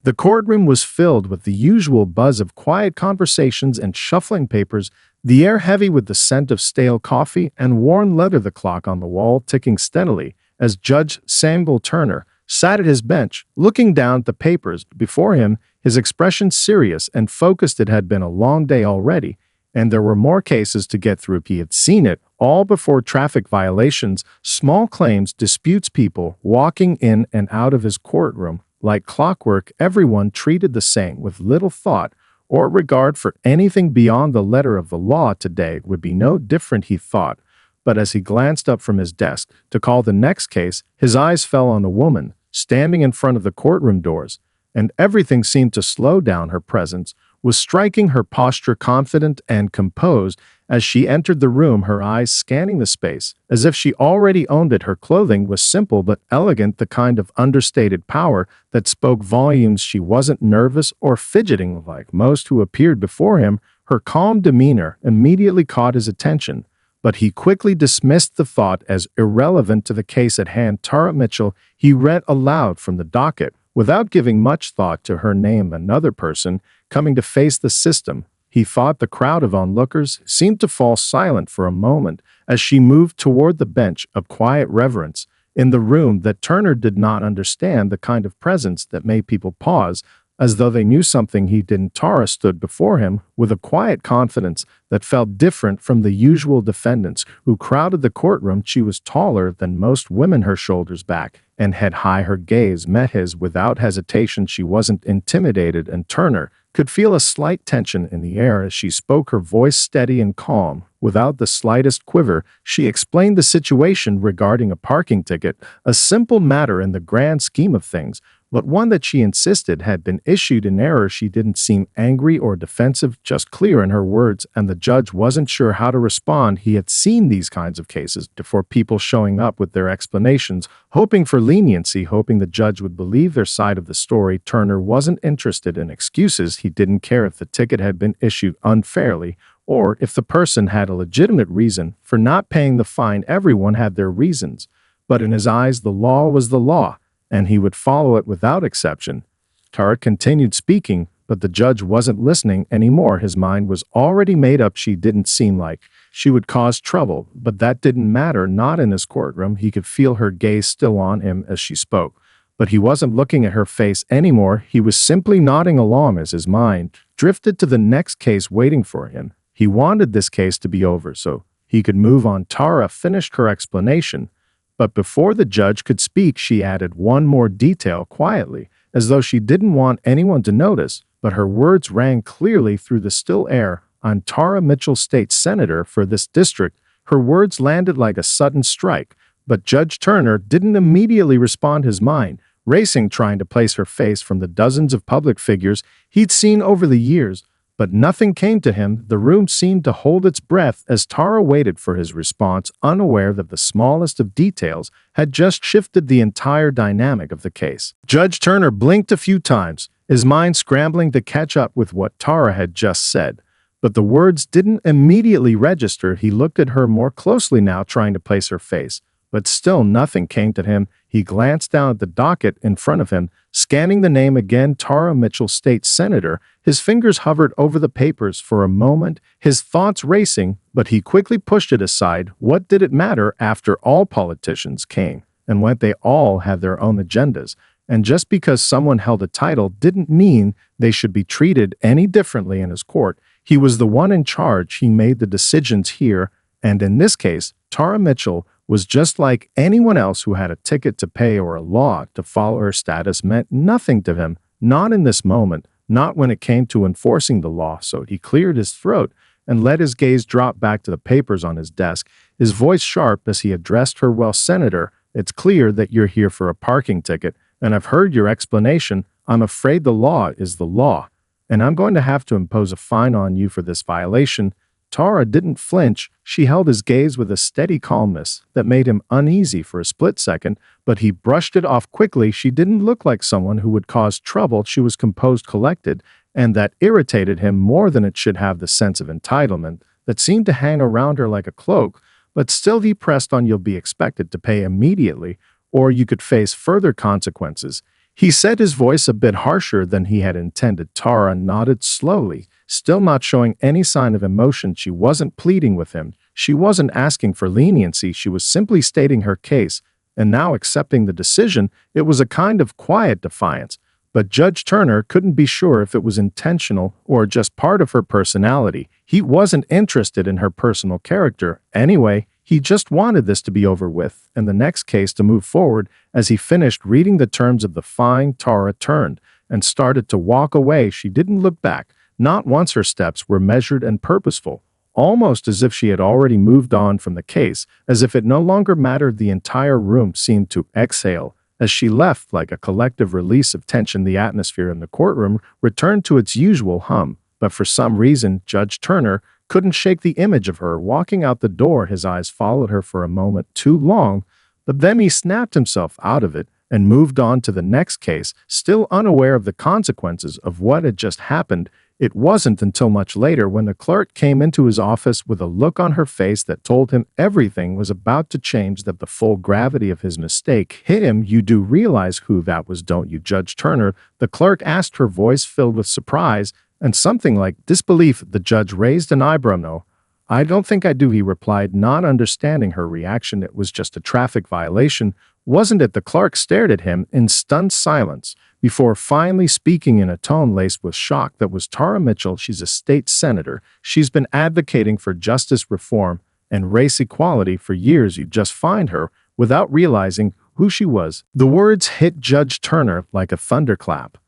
The courtroom was filled with the usual buzz of quiet conversations and shuffling papers, the air heavy with the scent of stale coffee and worn leather, the clock on the wall ticking steadily as Judge Samuel Turner sat at his bench, looking down at the papers before him, his expression serious and focused. It had been a long day already, and there were more cases to get through. He had seen it all before: traffic violations, small claims, disputes, people walking in and out of his courtroom like clockwork, everyone treated the same, with little thought or regard for anything beyond the letter of the law. Today would be no different, he thought. But as he glanced up from his desk to call the next case, his eyes fell on the woman standing in front of the courtroom doors, and everything seemed to slow down. Her presence was striking, her posture confident and composed as she entered the room, her eyes scanning the space as if she already owned it. Her clothing was simple but elegant, the kind of understated power that spoke volumes. She wasn't nervous or fidgeting like most who appeared before him. Her calm demeanor immediately caught his attention, but he quickly dismissed the thought as irrelevant to the case at hand. Tara Mitchell, he read aloud from the docket, without giving much thought to her name. Another person coming to face the system, he thought. The crowd of onlookers seemed to fall silent for a moment as she moved toward the bench of quiet reverence in the room that Turner did not understand, the kind of presence that made people pause as though they knew something he didn't. Tara stood before him with a quiet confidence that felt different from the usual defendants who crowded the courtroom. She was taller than most women, her shoulders back and head high. Her gaze met his without hesitation. She wasn't intimidated, and Turner could feel a slight tension in the air as she spoke, her voice steady and calm. Without the slightest quiver, she explained the situation regarding a parking ticket, a simple matter in the grand scheme of things, but one that she insisted had been issued in error. She didn't seem angry or defensive, just clear in her words, and the judge wasn't sure how to respond. He had seen these kinds of cases before, people showing up with their explanations, hoping for leniency, hoping the judge would believe their side of the story. Turner wasn't interested in excuses. He didn't care if the ticket had been issued unfairly or if the person had a legitimate reason for not paying the fine. Everyone had their reasons, but in his eyes the law was the law, and he would follow it without exception. Tara continued speaking, but the judge wasn't listening anymore. His mind was already made up. She didn't seem like she would cause trouble, but that didn't matter, not in his courtroom. He could feel her gaze still on him as she spoke, but he wasn't looking at her face anymore. He was simply nodding along as his mind drifted to the next case waiting for him. He wanted this case to be over so he could move on. Tara finished her explanation, but before the judge could speak, she added one more detail quietly, as though she didn't want anyone to notice, but her words rang clearly through the still air. "I'm Tara Mitchell, state senator for this district." Her words landed like a sudden strike, but Judge Turner didn't immediately respond, his mind racing, trying to place her face from the dozens of public figures he'd seen over the years. But nothing came to him. The room seemed to hold its breath as Tara waited for his response, unaware that the smallest of details had just shifted the entire dynamic of the case. Judge Turner blinked a few times, his mind scrambling to catch up with what Tara had just said. But the words didn't immediately register. He looked at her more closely now, trying to place her face. But still nothing came to him. He glanced down at the docket in front of him, scanning the name again, Tara Mitchell, state senator. His fingers hovered over the papers for a moment, his thoughts racing, but he quickly pushed it aside. What did it matter? After all, politicians came and went. They all had their own agendas, and just because someone held a title didn't mean they should be treated any differently in his court. He was the one in charge. He made the decisions here, and in this case, Tara Mitchell was just like anyone else who had a ticket to pay or a law to follow. Her status meant nothing to him, not in this moment, not when it came to enforcing the law. So he cleared his throat and let his gaze drop back to the papers on his desk, his voice sharp as he addressed her. "Well, Senator, it's clear that you're here for a parking ticket, and I've heard your explanation. I'm afraid the law is the law, and I'm going to have to impose a fine on you for this violation." Tara didn't flinch. She held his gaze with a steady calmness that made him uneasy for a split second, but he brushed it off quickly. She didn't look like someone who would cause trouble. She was composed, collected, and that irritated him more than it should have. The sense of entitlement that seemed to hang around her like a cloak, but still he pressed on. "You'll be expected to pay immediately, or you could face further consequences." He said, his voice a bit harsher than he had intended. Tara nodded slowly, still not showing any sign of emotion. She wasn't pleading with him. She wasn't asking for leniency. She was simply stating her case, and now accepting the decision. It was a kind of quiet defiance, but Judge Turner couldn't be sure if it was intentional or just part of her personality. He wasn't interested in her personal character. Anyway, he just wanted this to be over with and the next case to move forward. As he finished reading the terms of the fine, Tara turned and started to walk away. She didn't look back. Not once. Her steps were measured and purposeful, almost as if she had already moved on from the case, as if it no longer mattered. The entire room seemed to exhale as she left, like a collective release of tension. The atmosphere in the courtroom returned to its usual hum, but for some reason, Judge Turner couldn't shake the image of her walking out the door. His eyes followed her for a moment too long, but then he snapped himself out of it and moved on to the next case, still unaware of the consequences of what had just happened. It wasn't until much later, when the clerk came into his office with a look on her face that told him everything was about to change, that the full gravity of his mistake hit him. "You do realize who that was, don't you, Judge Turner?" the clerk asked, her voice filled with surprise and something like disbelief. The judge raised an eyebrow. "No, I don't think I do," he replied, not understanding her reaction. "It was just a traffic violation, wasn't it?" The clerk stared at him in stunned silence before finally speaking in a tone laced with shock. "That was Tara Mitchell. She's a state senator. She's been advocating for justice reform and race equality for years. You just find her without realizing who she was." The words hit Judge Turner like a thunderclap.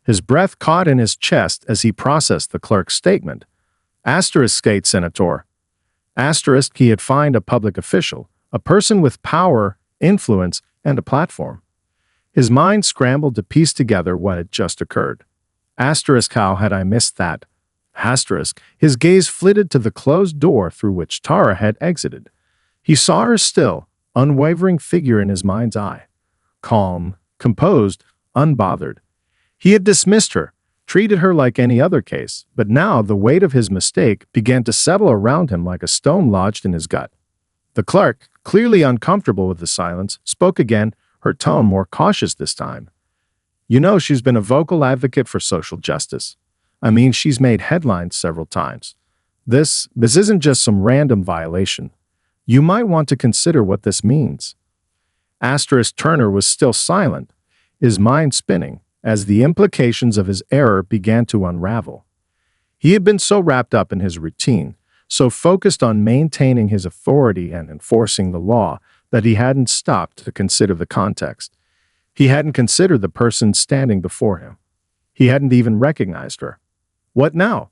His breath caught in his chest as he processed the clerk's statement. State senator. He had fined a public official, a person with power, influence, and a platform. His mind scrambled to piece together what had just occurred. How had I missed that? His gaze flitted to the closed door through which Tara had exited. He saw her still, unwavering figure in his mind's eye. Calm, composed, unbothered. He had dismissed her, treated her like any other case, but now the weight of his mistake began to settle around him like a stone lodged in his gut. The clerk, clearly uncomfortable with the silence, spoke again, her tone more cautious this time. "You know, she's been a vocal advocate for social justice. I mean, she's made headlines several times. This isn't just some random violation. You might want to consider what this means." Turner was still silent, his mind spinning, as the implications of his error began to unravel. He had been so wrapped up in his routine, so focused on maintaining his authority and enforcing the law, that he hadn't stopped to consider the context. He hadn't considered the person standing before him. He hadn't even recognized her. What now?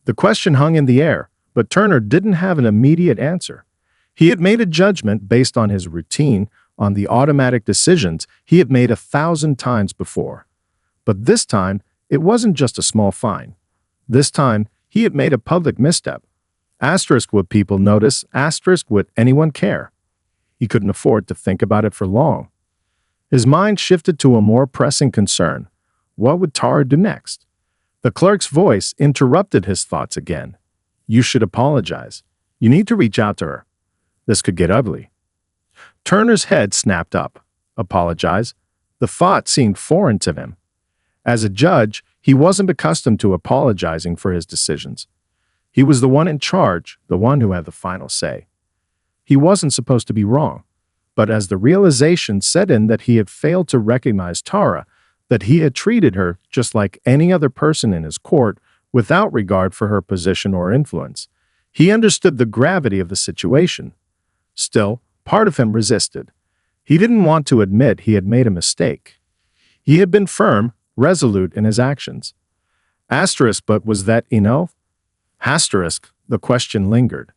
The question hung in the air, but Turner didn't have an immediate answer. He had made a judgment based on his routine, on the automatic decisions he had made 1,000 times before. But this time, it wasn't just a small fine. This time, he had made a public misstep. Would people notice? Would anyone care? He couldn't afford to think about it for long. His mind shifted to a more pressing concern. What would Tara do next? The clerk's voice interrupted his thoughts again. "You should apologize. You need to reach out to her. This could get ugly." Turner's head snapped up. Apologize? The thought seemed foreign to him. As a judge, he wasn't accustomed to apologizing for his decisions. He was the one in charge, the one who had the final say. He wasn't supposed to be wrong. But as the realization set in that he had failed to recognize Tara, that he had treated her just like any other person in his court, without regard for her position or influence, he understood the gravity of the situation. Still, part of him resisted. He didn't want to admit he had made a mistake. He had been firm, resolute in his actions. But was that enough? The question lingered.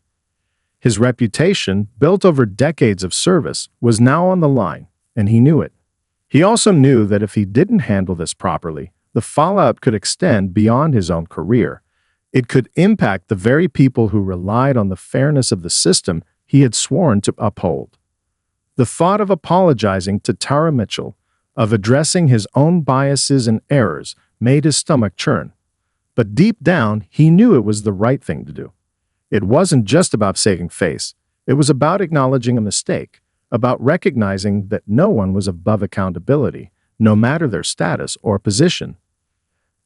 His reputation, built over decades of service, was now on the line, and he knew it. He also knew that if he didn't handle this properly, the fallout could extend beyond his own career. It could impact the very people who relied on the fairness of the system he had sworn to uphold. The thought of apologizing to Tara Mitchell, of addressing his own biases and errors, made his stomach churn. But deep down, he knew it was the right thing to do. It wasn't just about saving face. It was about acknowledging a mistake, about recognizing that no one was above accountability, no matter their status or position.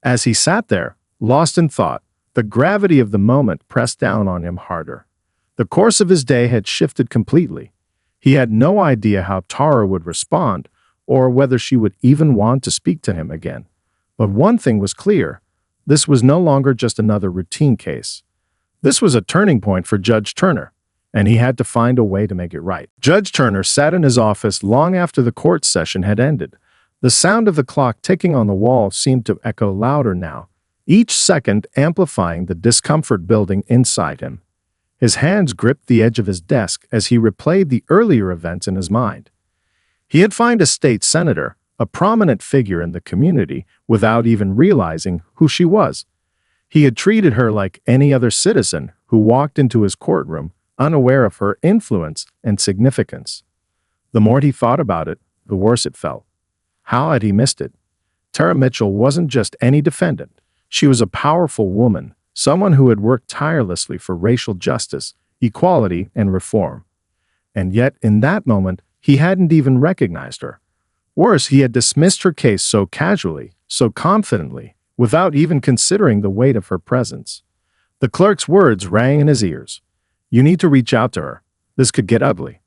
As he sat there, lost in thought, the gravity of the moment pressed down on him harder. The course of his day had shifted completely. He had no idea how Tara would respond, or whether she would even want to speak to him again. But one thing was clear. This was no longer just another routine case. This was a turning point for Judge Turner, and he had to find a way to make it right. Judge Turner sat in his office long after the court session had ended. The sound of the clock ticking on the wall seemed to echo louder now, each second amplifying the discomfort building inside him. His hands gripped the edge of his desk as he replayed the earlier events in his mind. He had fined a state senator, a prominent figure in the community, without even realizing who she was. He had treated her like any other citizen who walked into his courtroom, unaware of her influence and significance. The more he thought about it, the worse it felt. How had he missed it? Tara Mitchell wasn't just any defendant. She was a powerful woman, someone who had worked tirelessly for racial justice, equality, and reform. And yet, in that moment, he hadn't even recognized her. Worse, he had dismissed her case so casually, so confidently, without even considering the weight of her presence. The clerk's words rang in his ears. "You need to reach out to her. This could get ugly."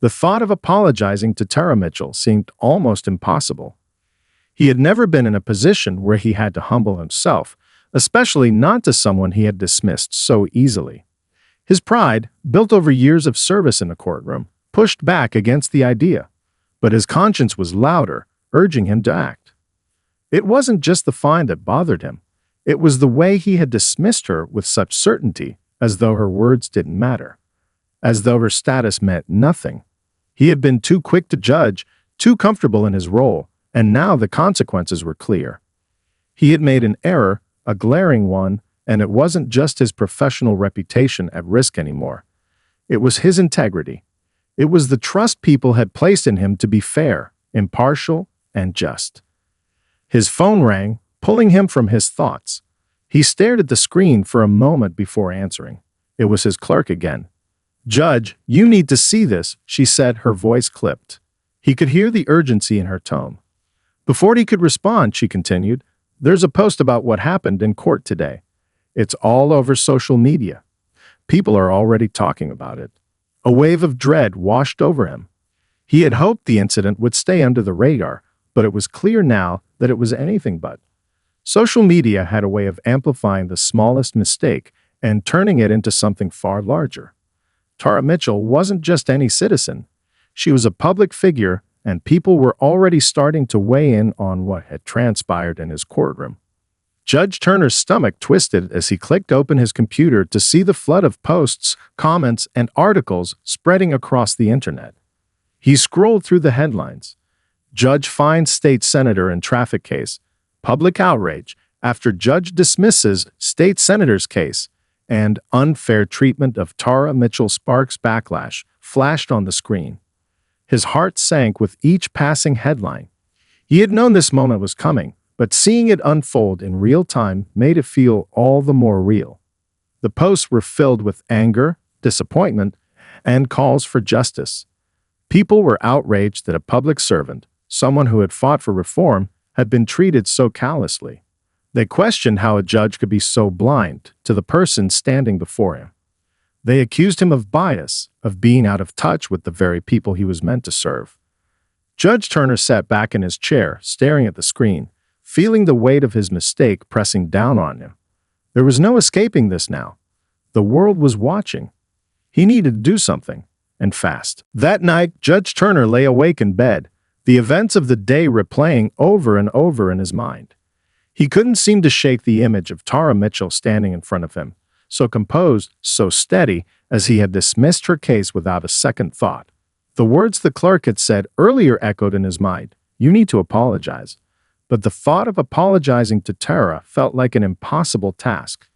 The thought of apologizing to Tara Mitchell seemed almost impossible. He had never been in a position where he had to humble himself, especially not to someone he had dismissed so easily. His pride, built over years of service in the courtroom, pushed back against the idea, but his conscience was louder, urging him to act. It wasn't just the fine that bothered him. It was the way he had dismissed her with such certainty, as though her words didn't matter, as though her status meant nothing. He had been too quick to judge, too comfortable in his role, and now the consequences were clear. He had made an error, a glaring one, and it wasn't just his professional reputation at risk anymore. It was his integrity. It was the trust people had placed in him to be fair, impartial, and just. His phone rang, pulling him from his thoughts. He stared at the screen for a moment before answering. It was his clerk again. "Judge, you need to see this," she said, her voice clipped. He could hear the urgency in her tone. Before he could respond, she continued, "There's a post about what happened in court today. It's all over social media. People are already talking about it." A wave of dread washed over him. He had hoped the incident would stay under the radar, but it was clear now that it was anything but. Social media had a way of amplifying the smallest mistake and turning it into something far larger. Tara Mitchell wasn't just any citizen. She was a public figure, and people were already starting to weigh in on what had transpired in his courtroom. Judge Turner's stomach twisted as he clicked open his computer to see the flood of posts, comments, and articles spreading across the internet. He scrolled through the headlines. Judge finds state senator in traffic case. Public outrage after judge dismisses state senator's case. And unfair treatment of Tara Mitchell sparks backlash flashed on the screen. His heart sank with each passing headline. He had known this moment was coming, but seeing it unfold in real time made it feel all the more real. The posts were filled with anger, disappointment, and calls for justice. People were outraged that a public servant, someone who had fought for reform, had been treated so callously. They questioned how a judge could be so blind to the person standing before him. They accused him of bias, of being out of touch with the very people he was meant to serve. Judge Turner sat back in his chair, staring at the screen, feeling the weight of his mistake pressing down on him. There was no escaping this now. The world was watching. He needed to do something, and fast. That night, Judge Turner lay awake in bed, the events of the day replaying over and over in his mind. He couldn't seem to shake the image of Tara Mitchell standing in front of him, so composed, so steady, as he had dismissed her case without a second thought. The words the clerk had said earlier echoed in his mind, "You need to apologize." But the thought of apologizing to Tara felt like an impossible task.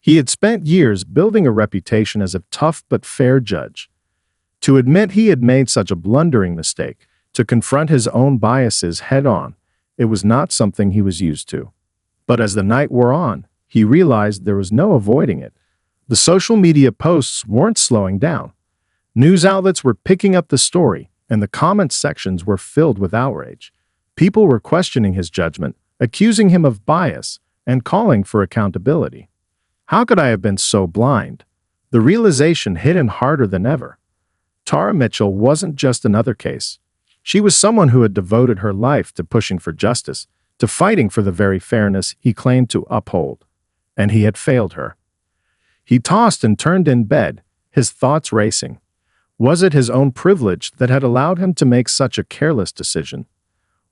He had spent years building a reputation as a tough but fair judge. To admit he had made such a blundering mistake, to confront his own biases head-on, it was not something he was used to. But as the night wore on, he realized there was no avoiding it. The social media posts weren't slowing down. News outlets were picking up the story, and the comment sections were filled with outrage. People were questioning his judgment, accusing him of bias, and calling for accountability. How could I have been so blind? The realization hit him harder than ever. Tara Mitchell wasn't just another case. She was someone who had devoted her life to pushing for justice, to fighting for the very fairness he claimed to uphold. And he had failed her. He tossed and turned in bed, his thoughts racing. Was it his own privilege that had allowed him to make such a careless decision?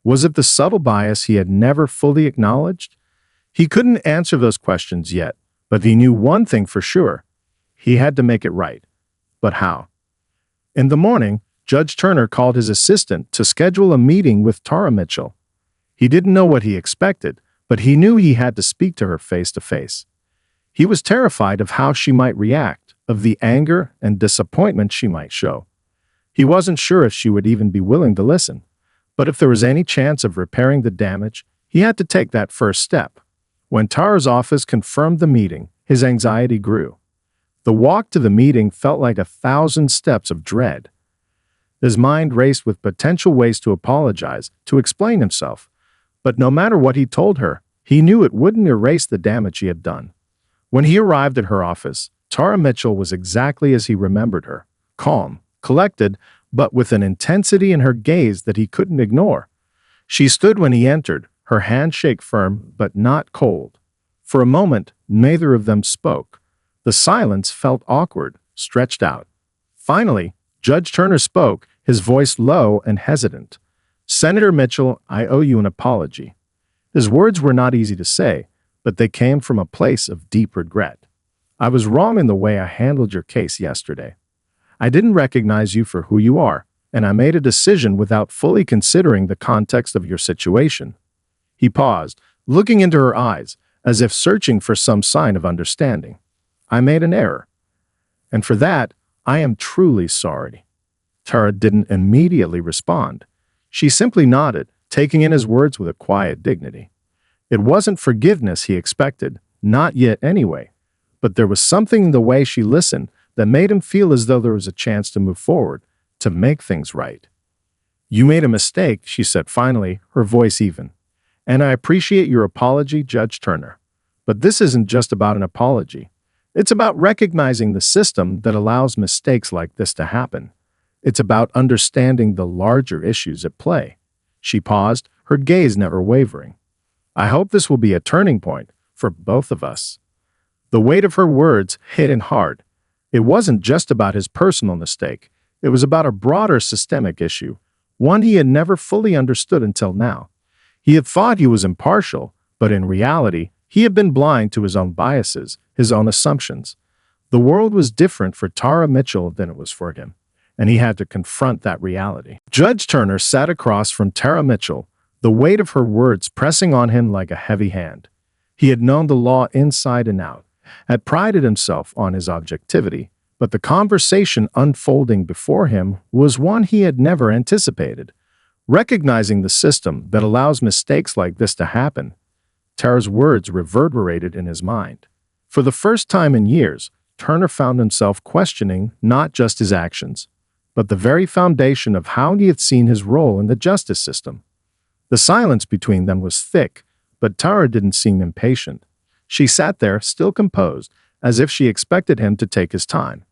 Was it the subtle bias he had never fully acknowledged? He couldn't answer those questions yet, but he knew one thing for sure. He had to make it right. But how? In the morning, Judge Turner called his assistant to schedule a meeting with Tara Mitchell. He didn't know what he expected, but he knew he had to speak to her face to face. He was terrified of how she might react, of the anger and disappointment she might show. He wasn't sure if she would even be willing to listen, but if there was any chance of repairing the damage, he had to take that first step. When Tara's office confirmed the meeting, his anxiety grew. The walk to the meeting felt like 1,000 steps of dread. His mind raced with potential ways to apologize, to explain himself. But no matter what he told her, he knew it wouldn't erase the damage he had done. When he arrived at her office, Tara Mitchell was exactly as he remembered her, calm, collected, but with an intensity in her gaze that he couldn't ignore. She stood when he entered, her handshake firm but not cold. For a moment, neither of them spoke. The silence felt awkward, stretched out. Finally, Judge Turner spoke, his voice low and hesitant. "Senator Mitchell, I owe you an apology." His words were not easy to say, but they came from a place of deep regret. "I was wrong in the way I handled your case yesterday. I didn't recognize you for who you are, and I made a decision without fully considering the context of your situation." He paused, looking into her eyes, as if searching for some sign of understanding. "I made an error. And for that, I am truly sorry." Tara didn't immediately respond. She simply nodded, taking in his words with a quiet dignity. It wasn't forgiveness he expected, not yet anyway, but there was something in the way she listened that made him feel as though there was a chance to move forward, to make things right. "You made a mistake," she said finally, her voice even. "And I appreciate your apology, Judge Turner. But this isn't just about an apology. It's about recognizing the system that allows mistakes like this to happen. It's about understanding the larger issues at play." She paused, her gaze never wavering. "I hope this will be a turning point for both of us." The weight of her words hit him hard. It wasn't just about his personal mistake. It was about a broader systemic issue, one he had never fully understood until now. He had thought he was impartial, but in reality, he had been blind to his own biases, his own assumptions. The world was different for Tara Mitchell than it was for him, and he had to confront that reality. Judge Turner sat across from Tara Mitchell, the weight of her words pressing on him like a heavy hand. He had known the law inside and out, had prided himself on his objectivity, but the conversation unfolding before him was one he had never anticipated. Recognizing the system that allows mistakes like this to happen, Tara's words reverberated in his mind. For the first time in years, Turner found himself questioning not just his actions, but the very foundation of how he had seen his role in the justice system. The silence between them was thick, but Tara didn't seem impatient. She sat there, still composed, as if she expected him to take his time.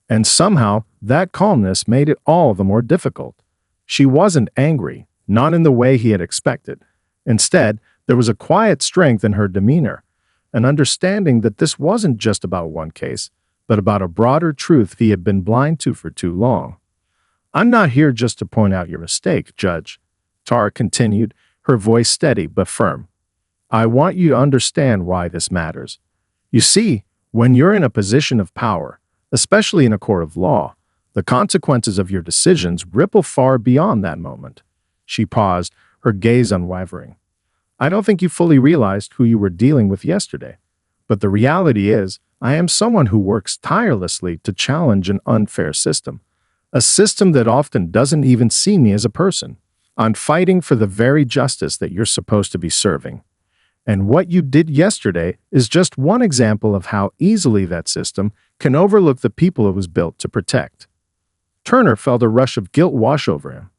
And somehow, that calmness made it all the more difficult. She wasn't angry, not in the way he had expected. Instead, there was a quiet strength in her demeanor, an understanding that this wasn't just about one case, but about a broader truth he had been blind to for too long. "I'm not here just to point out your mistake, Judge," Tara continued, her voice steady but firm. "I want you to understand why this matters. You see, when you're in a position of power, especially in a court of law, the consequences of your decisions ripple far beyond that moment." She paused, her gaze unwavering. "I don't think you fully realized who you were dealing with yesterday. But the reality is, I am someone who works tirelessly to challenge an unfair system, a system that often doesn't even see me as a person. I'm fighting for the very justice that you're supposed to be serving. And what you did yesterday is just one example of how easily that system can overlook the people it was built to protect." Turner felt a rush of guilt wash over him.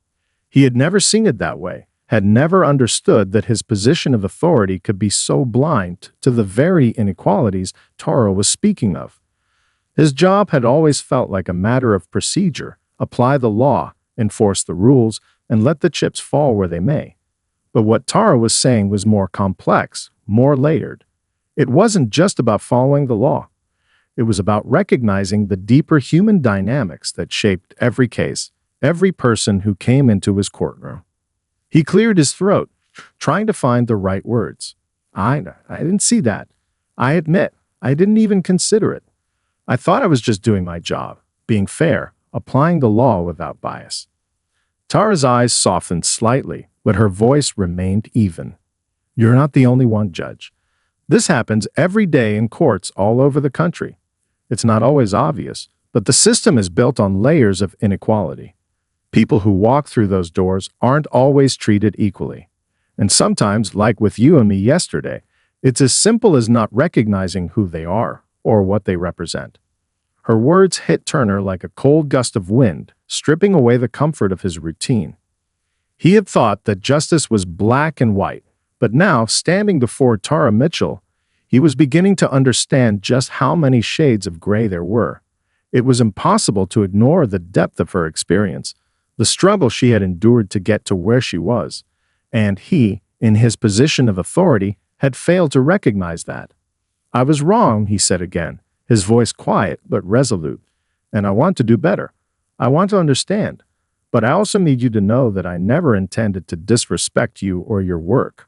He had never seen it that way, had never understood that his position of authority could be so blind to the very inequalities Tara was speaking of. His job had always felt like a matter of procedure: apply the law, enforce the rules, and let the chips fall where they may. But what Tara was saying was more complex, more layered. It wasn't just about following the law. It was about recognizing the deeper human dynamics that shaped every case, every person who came into his courtroom. He cleared his throat, trying to find the right words. I didn't see that. I admit, I didn't even consider it. I thought I was just doing my job, being fair, applying the law without bias. Tara's eyes softened slightly, but her voice remained even. You're not the only one, Judge. This happens every day in courts all over the country. It's not always obvious, but the system is built on layers of inequality. People who walk through those doors aren't always treated equally. And sometimes, like with you and me yesterday, it's as simple as not recognizing who they are or what they represent. Her words hit Turner like a cold gust of wind, stripping away the comfort of his routine. He had thought that justice was black and white, but now, standing before Tara Mitchell, he was beginning to understand just how many shades of gray there were. It was impossible to ignore the depth of her experience, the struggle she had endured to get to where she was, and he, in his position of authority, had failed to recognize that. I was wrong, he said again, his voice quiet but resolute, and I want to do better. I want to understand, but I also need you to know that I never intended to disrespect you or your work.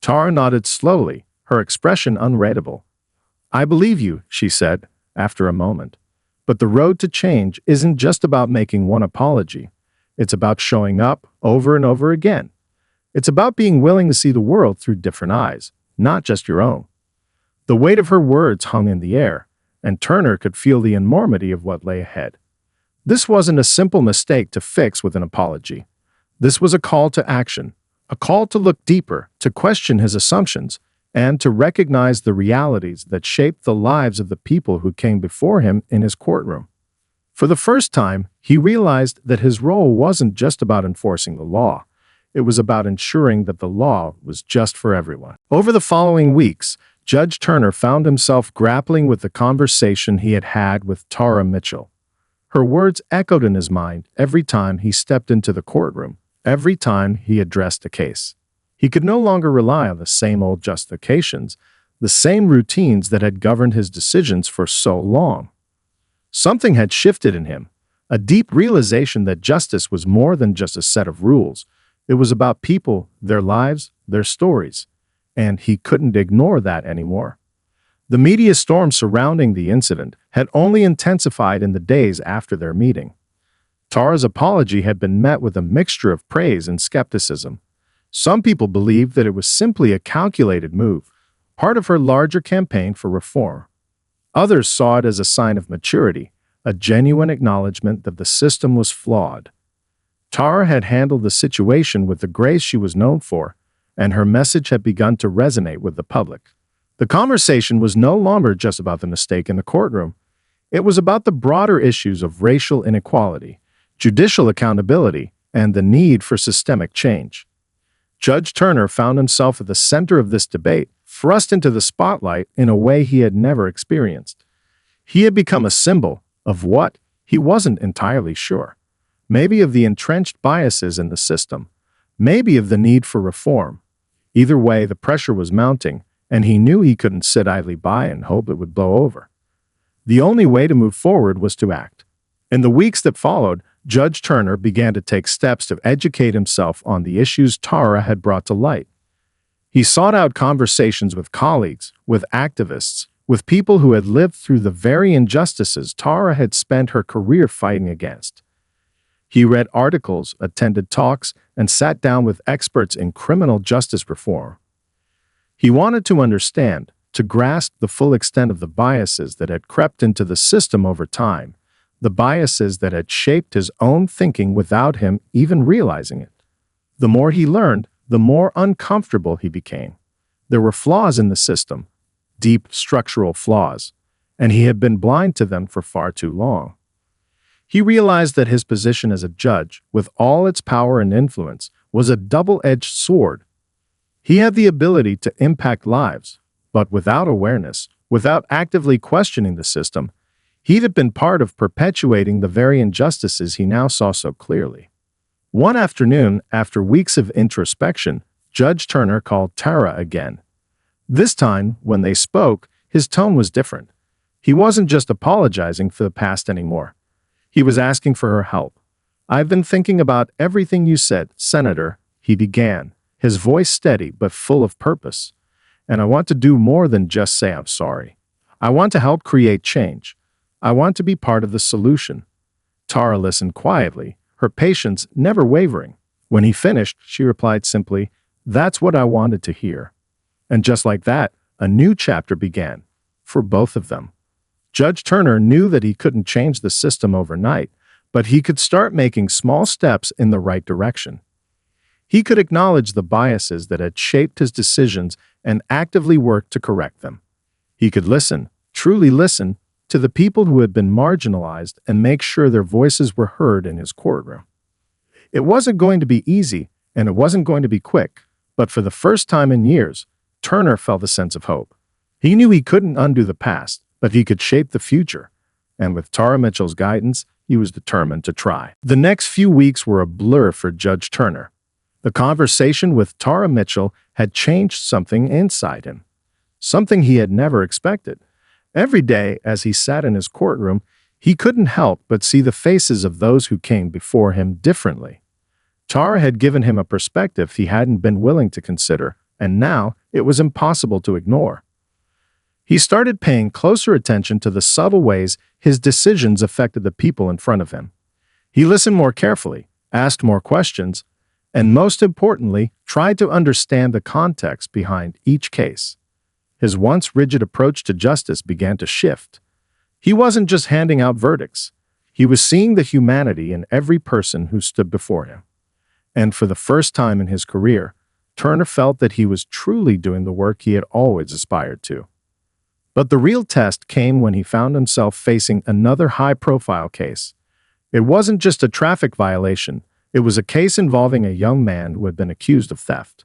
Tara nodded slowly, her expression unreadable. I believe you, she said, after a moment. But the road to change isn't just about making one apology. It's about showing up over and over again. It's about being willing to see the world through different eyes, not just your own. The weight of her words hung in the air, and Turner could feel the enormity of what lay ahead. This wasn't a simple mistake to fix with an apology. This was a call to action, a call to look deeper, to question his assumptions, and to recognize the realities that shaped the lives of the people who came before him in his courtroom. For the first time, he realized that his role wasn't just about enforcing the law. It was about ensuring that the law was just for everyone. Over the following weeks, Judge Turner found himself grappling with the conversation he had had with Tara Mitchell. Her words echoed in his mind every time he stepped into the courtroom, every time he addressed a case. He could no longer rely on the same old justifications, the same routines that had governed his decisions for so long. Something had shifted in him, a deep realization that justice was more than just a set of rules. It was about people, their lives, their stories, and he couldn't ignore that anymore. The media storm surrounding the incident had only intensified in the days after their meeting. Tara's apology had been met with a mixture of praise and skepticism. Some people believed that it was simply a calculated move, part of her larger campaign for reform. Others saw it as a sign of maturity, a genuine acknowledgement that the system was flawed. Tara had handled the situation with the grace she was known for, and her message had begun to resonate with the public. The conversation was no longer just about the mistake in the courtroom. It was about the broader issues of racial inequality, judicial accountability, and the need for systemic change. Judge Turner found himself at the center of this debate, thrust into the spotlight in a way he had never experienced. He had become a symbol of what? He wasn't entirely sure. Maybe of the entrenched biases in the system, maybe of the need for reform. Either way, the pressure was mounting, and he knew he couldn't sit idly by and hope it would blow over. The only way to move forward was to act. In the weeks that followed, Judge Turner began to take steps to educate himself on the issues Tara had brought to light. He sought out conversations with colleagues, with activists, with people who had lived through the very injustices Tara had spent her career fighting against. He read articles, attended talks, and sat down with experts in criminal justice reform. He wanted to understand, to grasp the full extent of the biases that had crept into the system over time, the biases that had shaped his own thinking without him even realizing it. The more he learned, the more uncomfortable he became. There were flaws in the system, deep structural flaws, and he had been blind to them for far too long. He realized that his position as a judge, with all its power and influence, was a double-edged sword. He had the ability to impact lives, but without awareness, without actively questioning the system, he'd have been part of perpetuating the very injustices he now saw so clearly. One afternoon, after weeks of introspection, Judge Turner called Tara again. This time, when they spoke, his tone was different. He wasn't just apologizing for the past anymore. He was asking for her help. "I've been thinking about everything you said, Senator," he began, his voice steady but full of purpose. "And I want to do more than just say I'm sorry. I want to help create change. I want to be part of the solution." Tara listened quietly, her patience never wavering. When he finished, she replied simply, "That's what I wanted to hear." And just like that, a new chapter began, for both of them. Judge Turner knew that he couldn't change the system overnight, but he could start making small steps in the right direction. He could acknowledge the biases that had shaped his decisions and actively work to correct them. He could listen, truly listen, to the people who had been marginalized and make sure their voices were heard in his courtroom. It wasn't going to be easy, and it wasn't going to be quick, but for the first time in years, Turner felt a sense of hope. He knew he couldn't undo the past, but he could shape the future, and with Tara Mitchell's guidance, he was determined to try. The next few weeks were a blur for Judge Turner. The conversation with Tara Mitchell had changed something inside him, something he had never expected. Every day, as he sat in his courtroom, he couldn't help but see the faces of those who came before him differently. Tara had given him a perspective he hadn't been willing to consider, and now it was impossible to ignore. He started paying closer attention to the subtle ways his decisions affected the people in front of him. He listened more carefully, asked more questions, and most importantly, tried to understand the context behind each case. His once rigid approach to justice began to shift. He wasn't just handing out verdicts. He was seeing the humanity in every person who stood before him. And for the first time in his career, Turner felt that he was truly doing the work he had always aspired to. But the real test came when he found himself facing another high-profile case. It wasn't just a traffic violation. It was a case involving a young man who had been accused of theft.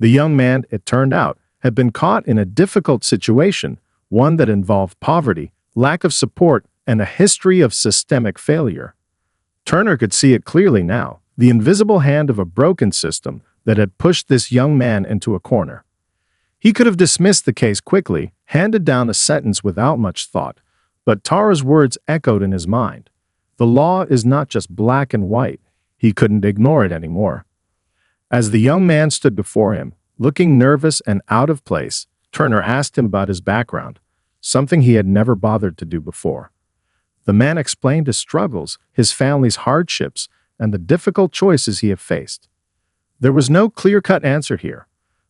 The young man, it turned out, had been caught in a difficult situation, one that involved poverty, lack of support, and a history of systemic failure. Turner could see it clearly now, the invisible hand of a broken system that had pushed this young man into a corner. He could have dismissed the case quickly, handed down a sentence without much thought, but Tara's words echoed in his mind. The law is not just black and white. He couldn't ignore it anymore. As the young man stood before him, looking nervous and out of place, Turner asked him about his background, something he had never bothered to do before. The man explained his struggles, his family's hardships, and the difficult choices he had faced. There was no clear-cut answer here.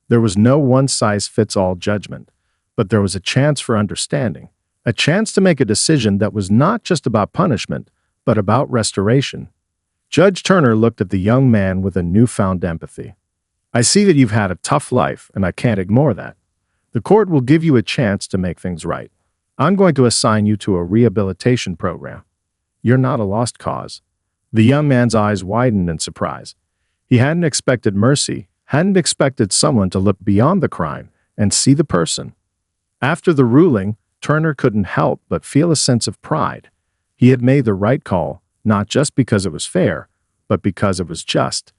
There was no one-size-fits-all judgment, but there was a chance for understanding, a chance to make a decision that was not just about punishment, but about restoration. Judge Turner looked at the young man with a newfound empathy. "I see that you've had a tough life, and I can't ignore that. The court will give you a chance to make things right. I'm going to assign you to a rehabilitation program. You're not a lost cause." The young man's eyes widened in surprise. He hadn't expected mercy, hadn't expected someone to look beyond the crime and see the person. After the ruling, Turner couldn't help but feel a sense of pride. He had made the right call, not just because it was fair, but because it was just.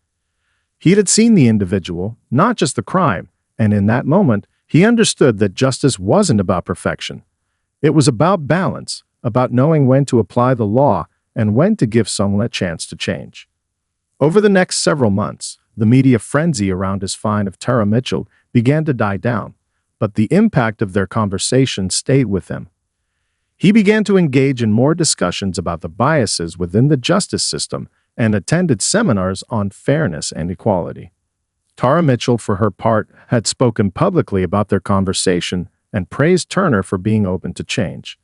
He had seen the individual, not just the crime, and in that moment, he understood that justice wasn't about perfection. It was about balance, about knowing when to apply the law and when to give someone a chance to change. Over the next several months, the media frenzy around his fine of Tara Mitchell began to die down, but the impact of their conversation stayed with him. He began to engage in more discussions about the biases within the justice system and attended seminars on fairness and equality. Tara Mitchell, for her part, had spoken publicly about their conversation and praised Turner for being open to change.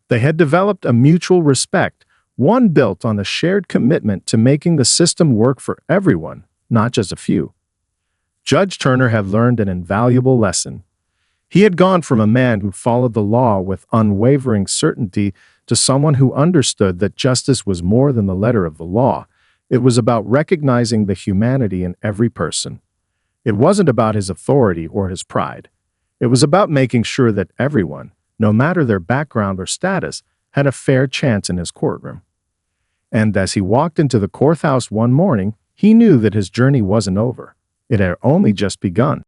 They had developed a mutual respect, one built on a shared commitment to making the system work for everyone, not just a few. Judge Turner had learned an invaluable lesson. He had gone from a man who followed the law with unwavering certainty to someone who understood that justice was more than the letter of the law. It was about recognizing the humanity in every person. It wasn't about his authority or his pride. It was about making sure that everyone, no matter their background or status, had a fair chance in his courtroom. And as he walked into the courthouse one morning, he knew that his journey wasn't over. It had only just begun.